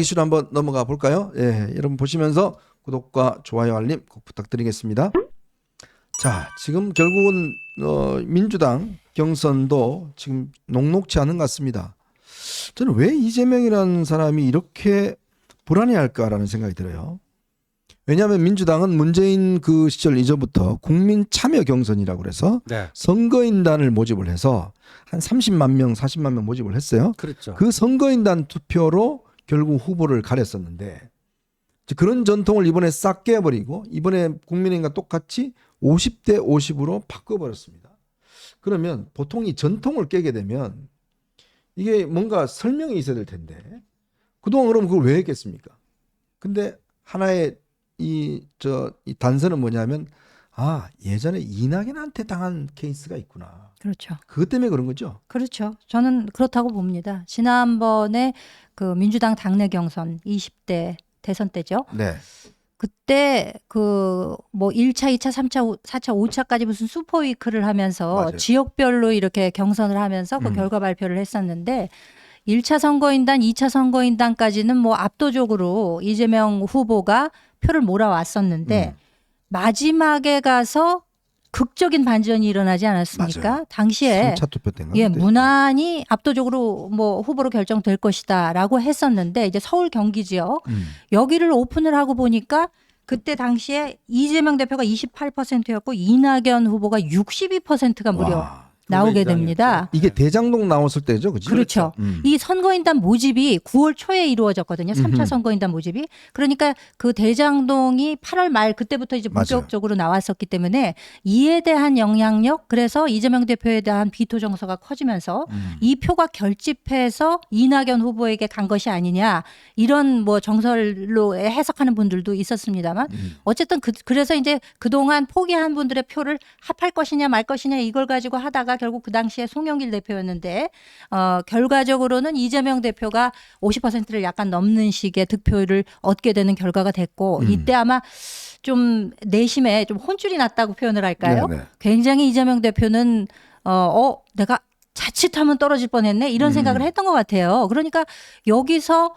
이슈로 한번 넘어가 볼까요? 예, 여러분 보시면서 구독과 좋아요, 알림 꼭 부탁드리겠습니다. 자, 지금 결국은 민주당 경선도 지금 녹록치 않은 것 같습니다. 저는 왜 이재명이라는 사람이 이렇게 불안해할까라는 생각이 들어요. 왜냐하면 민주당은 문재인 그 시절 이전부터 국민 참여 경선이라고 그래서 네. 선거인단을 모집을 해서 한 30만 명, 40만 명 모집을 했어요. 그렇죠. 그 선거인단 투표로 결국 후보를 가렸었는데 그런 전통을 이번에 싹 깨버리고 이번에 국민의힘과 똑같이 50대 50으로 바꿔버렸습니다. 그러면 보통 이 전통을 깨게 되면 이게 뭔가 설명이 있어야 될 텐데 그동안 그럼 그걸 왜 했겠습니까? 근데 하나의 이 단서는 뭐냐면 예전에 이낙연한테 당한 케이스가 있구나. 그렇죠. 그것 때문에 그런 거죠. 그렇죠. 저는 그렇다고 봅니다. 지난번에 그 민주당 당내 경선 20대 대선 때죠. 네. 그때 그 뭐 1차, 2차, 3차, 4차, 5차까지 무슨 슈퍼위크를 하면서 맞아요. 지역별로 이렇게 경선을 하면서 그 결과 발표를 했었는데 1차 선거인단, 2차 선거인단까지는 뭐 압도적으로 이재명 후보가 표를 몰아왔었는데 마지막에 가서 극적인 반전이 일어나지 않았습니까? 맞아요. 당시에 3차 투표 때인가? 예, 그때? 무난히 압도적으로 뭐 후보로 결정될 것이다라고 했었는데 이제 서울 경기 지역 여기를 오픈을 하고 보니까 그때 당시에 이재명 대표가 28%였고 이낙연 후보가 62%가 무려 와, 나오게 됩니다. 이게 대장동 나왔을 때죠, 그죠? 그렇죠. 이 선거인단 모집이 9월 초에 이루어졌거든요. 3차 음흠. 선거인단 모집이. 그러니까 그 대장동이 8월 말 그때부터 이제 본격적으로 나왔었기 때문에 이에 대한 영향력, 그래서 이재명 대표에 대한 비토 정서가 커지면서 이 표가 결집해서 이낙연 후보에게 간 것이 아니냐 이런 뭐 정설로 해석하는 분들도 있었습니다만 어쨌든 그래서 이제 그동안 포기한 분들의 표를 합할 것이냐 말 것이냐 이걸 가지고 하다가 결국 그 당시에 송영길 대표였는데 결과적으로는 이재명 대표가 50%를 약간 넘는 식의 득표를 얻게 되는 결과가 됐고 이때 아마 좀 내심에 좀 혼쭐이 났다고 표현을 할까요? 네네. 굉장히 이재명 대표는 내가 자칫하면 떨어질 뻔했네 이런 생각을 했던 것 같아요. 그러니까 여기서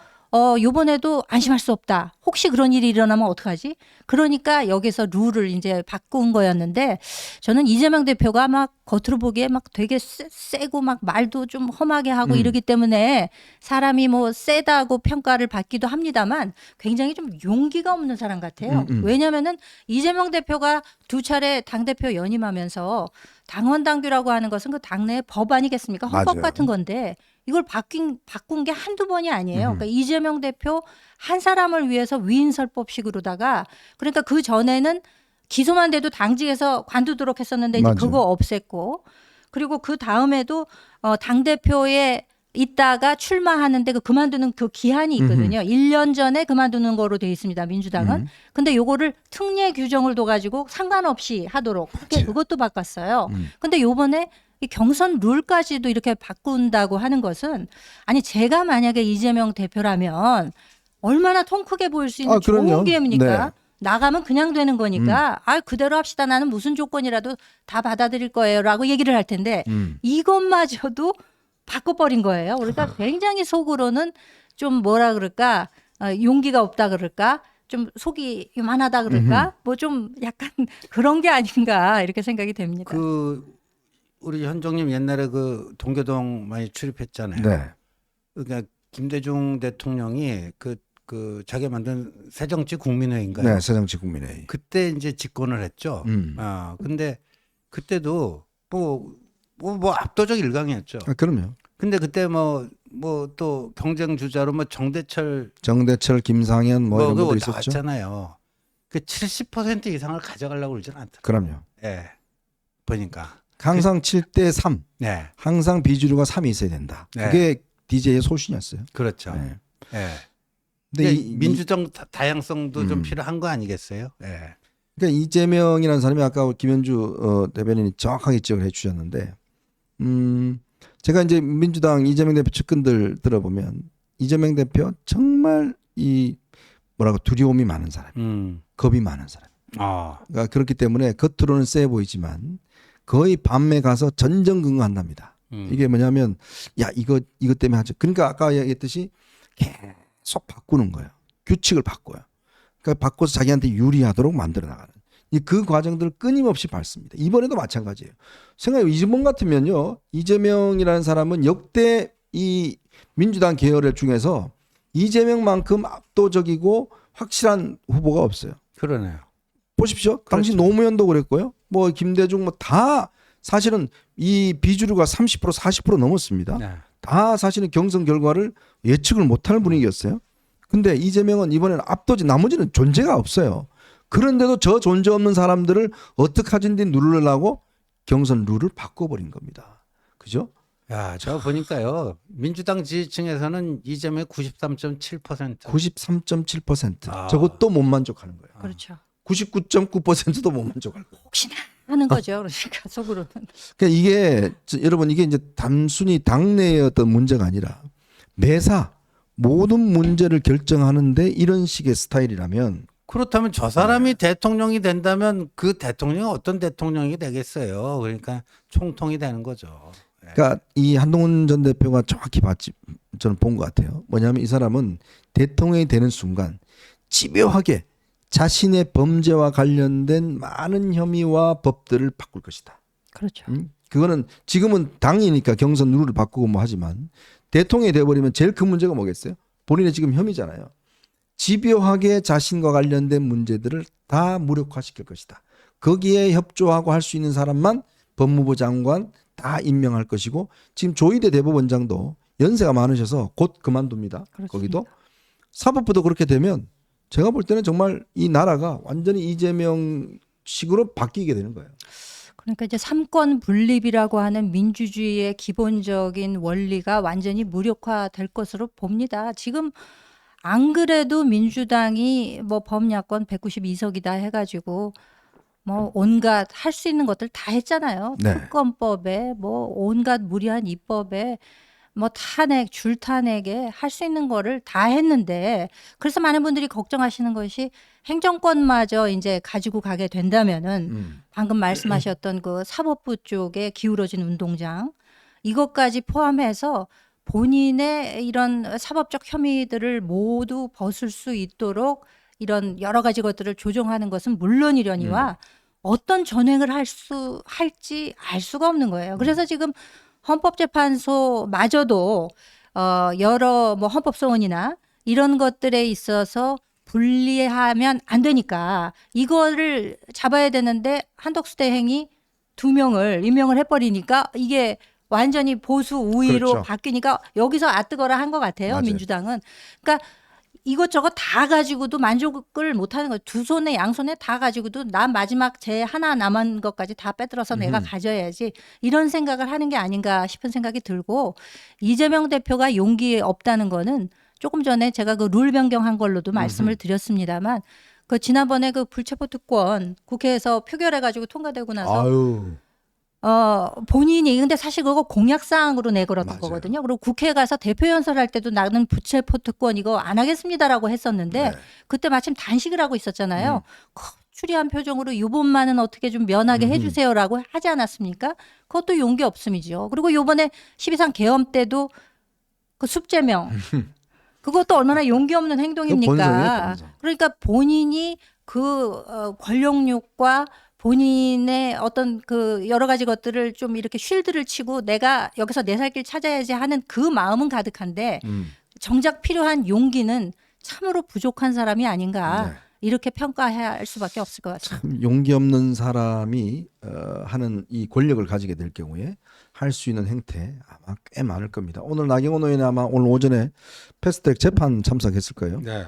요번에도 안심할 수 없다. 혹시 그런 일이 일어나면 어떡하지? 그러니까 여기서 룰을 이제 바꾼 거였는데 저는 이재명 대표가 막 겉으로 보기에 막 되게 세고 막 말도 좀 험하게 하고 이러기 때문에 사람이 뭐 세다고 평가를 받기도 합니다만 굉장히 좀 용기가 없는 사람 같아요. 왜냐면은 이재명 대표가 두 차례 당대표 연임하면서 당원당규라고 하는 것은 그 당내의 법 아니겠습니까? 헌법 맞아요. 같은 건데 이걸 바꾼 게 한두 번이 아니에요. 그러니까 이재명 대표 한 사람을 위해서 위인설법식으로다가 그러니까 그 전에는 기소만 돼도 당직에서 관두도록 했었는데 이제 맞아요. 그거 없앴고 그리고 그 다음에도 당대표에 있다가 출마하는데 그 그만두는 그 기한이 있거든요. 1년 전에 그만두는 거로 돼 있습니다. 민주당은. 근데 요거를 특례 규정을 둬가지고 상관없이 하도록 그것도 바꿨어요. 근데 요번에 이 경선 룰까지도 이렇게 바꾼다고 하는 것은 아니 제가 만약에 이재명 대표라면 얼마나 통 크게 보일 수 있는 그럼요. 좋은 기회입니까? 네. 나가면 그냥 되는 거니까 그대로 합시다. 나는 무슨 조건이라도 다 받아들일 거예요 라고 얘기를 할 텐데 이것마저도 바꿔버린 거예요. 그러니까 굉장히 속으로는 좀 뭐라 그럴까 용기가 없다 그럴까 좀 속이 요만하다 그럴까 뭐 좀 약간 그런 게 아닌가 이렇게 생각이 됩니다. 우리 현종님 옛날에 그 동교동 많이 출입했잖아요. 네. 그러니까 김대중 대통령이 그 자기가 만든 새정치 국민회의인가요? 네, 새정치 국민회의. 그때 이제 집권을 했죠. 근데 그때도 뭐 압도적 일강이었죠. 그럼요. 근데 그때 뭐 또 경쟁 주자로 뭐 정대철 김상현 뭐 이런 그거 분들 있었죠. 나왔잖아요. 그 70% 이상을 가져가려고 그러지는 않더라고요. 그럼요. 예. 보니까. 항상 7대 3. 네. 항상 비주류가 3이 있어야 된다. 네. 그게 DJ의 소신이었어요. 그렇죠. 네. 예. 근데 그러니까 민주적 다양성도 좀 필요한 거 아니겠어요? 예. 그러니까 이재명이라는 사람이 아까 김현주 대변인이 정확하게 지적을 해주셨는데, 제가 이제 민주당 이재명 대표 측근들 들어보면 이재명 대표 정말 이 뭐라고 두려움이 많은 사람, 겁이 많은 사람. 그러니까 그렇기 때문에 겉으로는 세 보이지만 거의 밤에 가서 전전긍긍한답니다. 이게 뭐냐면 이것 때문에 하죠. 그러니까 아까 얘기했듯이 계속 바꾸는 거예요. 규칙을 바꿔요. 그러니까 바꿔서 자기한테 유리하도록 만들어 나가는. 그 과정들을 끊임없이 밟습니다. 이번에도 마찬가지예요. 생각해 이재명 같으면요. 이재명이라는 사람은 역대 이 민주당 계열 중에서 이재명만큼 압도적이고 확실한 후보가 없어요. 그러네요. 보십시오. 당시 그렇죠. 노무현도 그랬고요. 뭐 김대중 뭐 다 사실은 이 비주류가 30% 40% 넘었습니다. 네. 다 사실은 경선 결과를 예측을 못하는 분위기였어요. 근데 이재명은 이번에는 압도적 나머지는 존재가 없어요. 그런데도 저 존재 없는 사람들을 어떻게 하든지 누르려고 경선 룰을 바꿔버린 겁니다. 그죠? 야, 저 보니까요. 민주당 지지층에서는 이재명이 93.7%. 93.7%. 아. 저것도 못 만족하는 거예요. 그렇죠. 99.9%도 못 만족할 거예요. 혹시나 하는 거죠. 그러니까 속으로는. 그러니까 이게 여러분 이게 이제 단순히 당내의 어떤 문제가 아니라 매사 모든 문제를 결정하는데 이런 식의 스타일이라면 그렇다면 저 사람이 대통령이 된다면 그 대통령이 어떤 대통령이 되겠어요. 그러니까 총통이 되는 거죠. 그러니까 이 한동훈 전 대표가 정확히 봤지 저는 본 것 같아요. 뭐냐면 이 사람은 대통령이 되는 순간 집요하게 자신의 범죄와 관련된 많은 혐의와 법들을 바꿀 것이다. 그렇죠. 그거는 지금은 당이니까 경선 룰을 바꾸고 뭐 하지만 대통령이 돼버리면 제일 큰 문제가 뭐겠어요? 본인의 지금 혐의잖아요. 집요하게 자신과 관련된 문제들을 다 무력화시킬 것이다. 거기에 협조하고 할 수 있는 사람만 법무부 장관 다 임명할 것이고 지금 조희대 대법원장도 연세가 많으셔서 곧 그만둡니다. 그렇습니다. 거기도 사법부도 그렇게 되면 제가 볼 때는 정말 이 나라가 완전히 이재명식으로 바뀌게 되는 거예요. 그러니까 이제 삼권 분립이라고 하는 민주주의의 기본적인 원리가 완전히 무력화될 것으로 봅니다. 지금 안 그래도 민주당이 뭐 범야권 192석이다 해가지고 뭐 온갖 할 수 있는 것들 다 했잖아요. 네. 특검법에 뭐 온갖 무리한 입법에 뭐 탄핵, 줄탄핵에 할 수 있는 거를 다 했는데 그래서 많은 분들이 걱정하시는 것이 행정권마저 이제 가지고 가게 된다면은 방금 말씀하셨던 그 사법부 쪽에 기울어진 운동장 이것까지 포함해서 본인의 이런 사법적 혐의들을 모두 벗을 수 있도록 이런 여러 가지 것들을 조정하는 것은 물론이려니와 어떤 전횡을 할지 알 수가 없는 거예요. 그래서 지금 헌법재판소마저도 여러 뭐 헌법소원이나 이런 것들에 있어서 분리하면 안 되니까 이거를 잡아야 되는데 한덕수 대행이 2명을 임명을 해버리니까 이게 완전히 보수 우위로 그렇죠. 바뀌니까 여기서 아뜨거라 한 것 같아요. 맞아요. 민주당은. 그러니까 이것저것 다 가지고도 만족을 못하는 거예요. 두 손에 양손에 다 가지고도 난 마지막 제 하나 남은 것까지 다 빼들어서 내가 가져야지 이런 생각을 하는 게 아닌가 싶은 생각이 들고 이재명 대표가 용기 없다는 거는 조금 전에 제가 그 룰 변경한 걸로도 말씀을 드렸습니다만 그 지난번에 그 불체포 특권 국회에서 표결해가지고 통과되고 나서 아유. 본인이 근데 사실 그거 공약 사항으로 내걸었던 맞아요. 거거든요. 그리고 국회에 가서 대표 연설할 때도 나는 불체포 특권 이거 안 하겠습니다라고 했었는데 네. 그때 마침 단식을 하고 있었잖아요. 추리한 표정으로 요번만은 어떻게 좀 면하게 해주세요라고 하지 않았습니까? 그것도 용기 없음이죠. 그리고 요번에 12.3 계엄 때도 그 숲제명 그것도 얼마나 용기 없는 행동입니까? 본성이에요, 본성. 그러니까 본인이 그 권력욕과 본인의 어떤 그 여러 가지 것들을 좀 이렇게 쉴드를 치고 내가 여기서 내 살 길 찾아야지 하는 그 마음은 가득한데 정작 필요한 용기는 참으로 부족한 사람이 아닌가 네. 이렇게 평가할 수밖에 없을 것 같습니다. 참 용기 없는 사람이 하는 이 권력을 가지게 될 경우에 할 수 있는 행태 아마 꽤 많을 겁니다. 오늘 나경원 의원이 아마 오늘 오전에 패스트트랙 재판 참석했을 거예요. 네.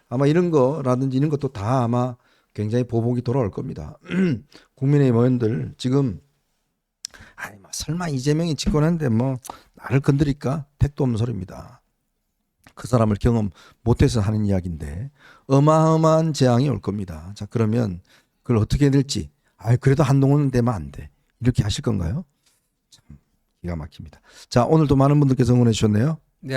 아마 이런 거라든지 이런 것도 다 아마 굉장히 보복이 돌아올 겁니다. 국민의힘 의원들 지금 아니 뭐 설마 이재명이 집권하는데 뭐 나를 건드릴까? 택도 없는 소리입니다. 그 사람을 경험 못해서 하는 이야기인데 어마어마한 재앙이 올 겁니다. 자 그러면 그걸 어떻게 해야 될지 그래도 한동훈은 되면 안 돼. 이렇게 하실 건가요? 참 기가 막힙니다. 자 오늘도 많은 분들께서 응원해 주셨네요.